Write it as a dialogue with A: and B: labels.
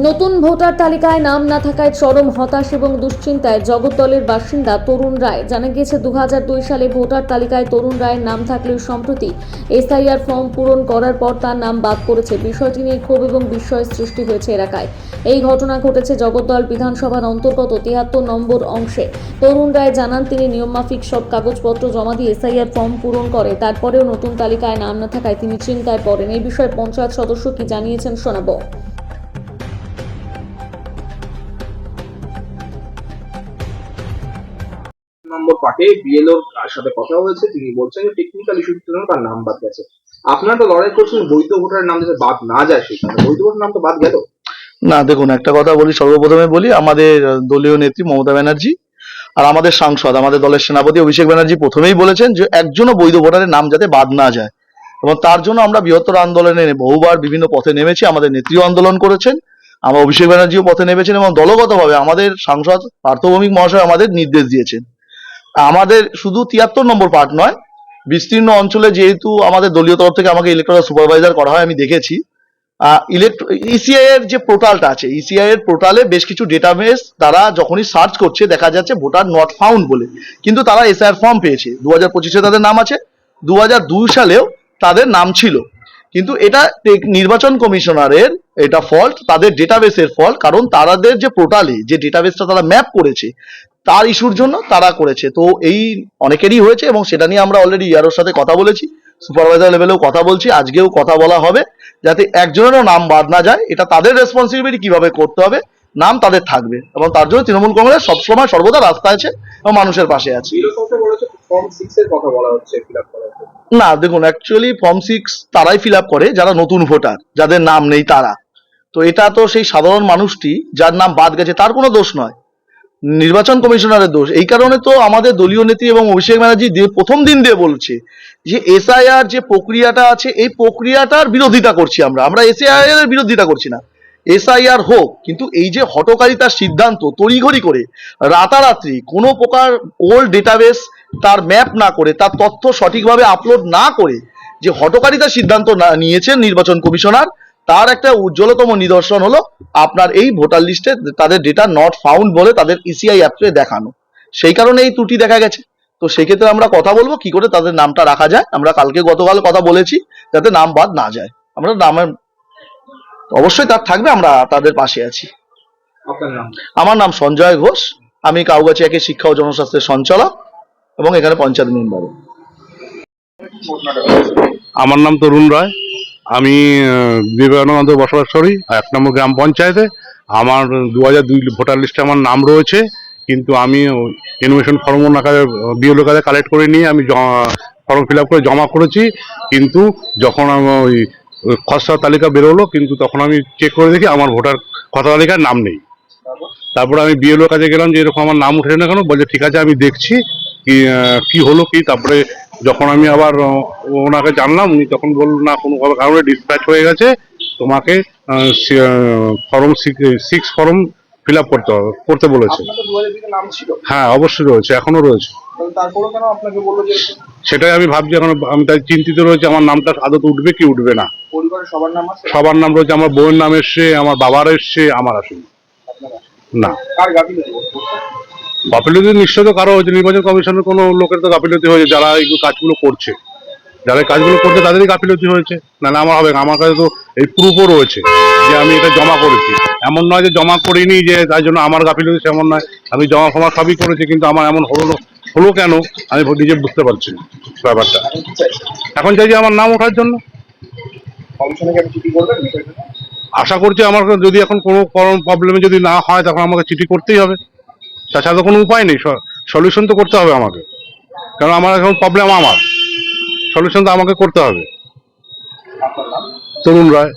A: নতুন ভোটার তালিকায় নাম না থাকায় চরম হতাশ এবং দুশ্চিন্তায় জগদ্দলের বাসিন্দা তরুণ রায়। জানা গিয়েছে 2002 সালে ভোটার তালিকায় তরুণ রায়ের নাম থাকলেও সম্প্রতি এসআইআর ফর্ম পূরণ করার পর তার নাম বাদ পড়েছে। বিষয়টি নিয়ে ক্ষোভ এবং বিস্ময়ের সৃষ্টি হয়েছে এলাকায়। এই ঘটনা ঘটেছে জগদ্দল বিধানসভার অন্তর্গত 73 নম্বর অংশে। তরুণ রায় জানান, তিনি নিয়মমাফিক সব কাগজপত্র জমা দিয়ে এসআইআর ফর্ম পূরণ করে, তারপরেও নতুন তালিকায় নাম না থাকায় তিনি চিন্তায় পড়েন। এই বিষয়ে পঞ্চায়েত সদস্য কি জানিয়েছেন শোনাবো।
B: নম্বর পার্টে বিএলওর সাথে কথা হয়েছে, তিনি বলছেন যে টেকনিক্যাল ইস্যুর জন্য তার নাম বাদ গেছে। আপনারা তো লড়াই করছেন বৈধ ভোটারের নাম যাতে বাদ না যায়, সেখানে বৈধ ভোটার নাম তো বাদ গেল
C: না। দেখুন, একটা কথা বলি, সর্বপ্রথমে বলি, আমাদের দলীয় নেত্রী মমতা ব্যানার্জি আর আমাদের সাংসদ, আমাদের দলের সেনাপতি অভিষেক ব্যানার্জি প্রথমেই বলেছেন যে একজনও বৈধ ভোটারের নাম যাতে বাদ না যায়, এবং তার জন্য আমরা বৃহত্তর আন্দোলনে বহুবার বিভিন্ন পথে নেমেছি। আমাদের নেত্রীও আন্দোলন করেছেন, আমার অভিষেক ব্যানার্জিও পথে নেমেছেন, এবং দলগতভাবে আমাদের সাংসদ পার্থ ভৌমিক মহাশয় আমাদের নির্দেশ দিয়েছেন। আমাদের শুধু 73 নম্বর পার্ট নয়, বিস্তীর্ণ অঞ্চলে যেহেতু আমাদের দলীয় তরফ থেকে আমাকে ইলেকট্রাল সুপারভাইজার করা হয়, আমি দেখেছি ইসিআই এর যে পোর্টালটা আছে, ইসিআই এর পোর্টালে বেশ কিছু ডেটাবেস তারা যখনই সার্চ করছে দেখা যাচ্ছে ভোটার নট ফাউন্ড বলে, কিন্তু তারা এসআইআর ফর্ম পেয়েছে। 2025-এ তাদের নাম আছে, 2002 সালেও তাদের নাম ছিল, কিন্তু এটা নির্বাচন কমিশনারের এটা ফল্ট, তাদের ডেটাবেসের ফল্ট, কারণ তাদের যে পোর্টালে যে ডেটাবেসটা তারা ম্যাপ করেছে তার ইস্যুর জন্য তারা করেছে। তো এই অনেকেরই হয়েছে, এবং সেটা নিয়ে আমরা অলরেডি ইয়ারোর সাথে কথা বলেছি, সুপারভাইজার লেভেলেও কথা বলছি, আজকেও কথা বলা হবে, যাতে একজনেরও নাম বাদ না যায়। এটা তাদের রেসপন্সিবিলিটি, কিভাবে করতে হবে, নাম তাদের থাকবে, এবং তার জন্য তৃণমূল কংগ্রেস সবসময় সর্বদা রাস্তায় আছে এবং মানুষের পাশে আছে।
B: ফর্ম 6 এর কথা বলা হচ্ছে ফিল আপ করার জন্য।
C: না, দেখুন, অ্যাকচুয়ালি ফর্ম 6 তারাই ফিল আপ করে যারা নতুন ভোটার, যাদের নাম নেই তারা। তো এটা তো সেই সাধারণ মানুষটি যার নাম বাদ গেছে তার কোনো দোষ নয়, নির্বাচন কমিশনারের দোষ। এই কারণে তো আমাদের দলীয় নেত্রী এবং অভিষেক ব্যানার্জি প্রথম দিন দিয়ে বলছে যে এসআইআর যে প্রক্রিয়াটা আছে এই প্রক্রিয়াটার বিরোধিতা করছি। আমরা এসআইআর এর বিরোধিতা করছি না, এসআইআর হোক, কিন্তু এই যে হঠকারিতার সিদ্ধান্ত তড়িঘড়ি করে রাতারাতি কোনো প্রকার ওল্ড ডেটাবেস তার ম্যাপ না করে, তার তথ্য সঠিকভাবে আপলোড না করে যে হঠকারিতার সিদ্ধান্ত নিয়েছেন নির্বাচন কমিশনার, তার একটা উজ্জ্বলতম নিদর্শন হলো আপনার এই ভোটার লিস্টে তাদের ডেটা নট ফাউন্ড বলে তাদের ইসিআই অ্যাপে দেখানো। সেই কারণে এই ত্রুটি দেখা গেছে। তো সেই ক্ষেত্রে আমরা কথা বলবো কি করে তাদের নামটা রাখা যায়। আমরা গতকাল কথা বলেছি যাতে নাম বাদ না যায়। আমরা নামের অবশ্যই তার থাকবে, আমরা তাদের পাশে আছি।
B: আপনার নাম?
C: আমার নাম সঞ্জয় ঘোষ, আমি কাউগাছি একের শিক্ষা ও জনস্বাস্থ্যের সঞ্চালক এবং এখানে পঞ্চায়েত মেম্বার।
D: আমার নাম তরুণ রায়, আমি বিবেকানন্দ বসবাস করি 1 নম্বর গ্রাম পঞ্চায়েতে। আমার 2002 ভোটার লিস্টে আমার নাম রয়েছে, কিন্তু আমি ইনভেশন ফর্ম বিএলও কাজে কালেক্ট করে নিয়ে আমি ফর্ম ফিল আপ করে জমা করেছি। কিন্তু যখন আমি ওই খসড়া তালিকা বেরোলো, কিন্তু তখন আমি চেক করে দেখি আমার ভোটার খসড়া তালিকার নাম নেই। তারপরে আমি বিএলও কাজে গেলাম যে এরকম আমার নাম উঠে না কেন, বলছে ঠিক আছে আমি দেখছি কি হলো কি। তারপরে যখন আমি আবার ওনাকে জানলাম, উনি তখন বলল না, কোনো কারণে ডিসপ্যাচ হয়ে গেছে, তোমাকে ফর্ম 6 ফর্ম ফিল আপ করতে বলেছে। হ্যাঁ, অবশ্যই রয়েছে, এখনো রয়েছে। সেটাই আমি ভাবছি, এখন আমি তাই চিন্তিত রয়েছে আমার নামটা আদৌ উঠবে কি উঠবে না। সবার নাম রয়েছে, আমার বউয়ের নাম এসছে, আমার বাবার এসছে, আমার আসেনি। না, গাফিলতি নিশ্চয় তো কারো হয়েছে, নির্বাচন কমিশনের কোনো লোকের তো গাফিলতি হয়েছে, যারা এই কাজগুলো করছে, তাদেরই গাফিলতি হয়েছে। নাহলে আমার হবে, আমার কাছে তো এই প্রুফও রয়েছে যে আমি এটা জমা করেছি। এমন নয় যে জমা করিনি যে তাই জন্য আমার গাফিলতি, এমন নয়, আমি জমা ফমা সবই করেছি, কিন্তু আমার এমন হলো কেন আমি নিজে বুঝতে পারছি না ব্যাপারটা। এখন চাইছি আমার নাম ওঠার জন্য। আশা করছি আমার যদি এখন কোনো প্রবলেমে যদি না হয় তখন আমাকে চিঠি করতেই হবে, তাছাড়া তো কোনো উপায় নেই। সলিউশন তো করতে হবে আমাকে, কারণ আমার এখন প্রবলেম, আমার সলিউশন তো আমাকে করতে হবে। তরুণ রায়।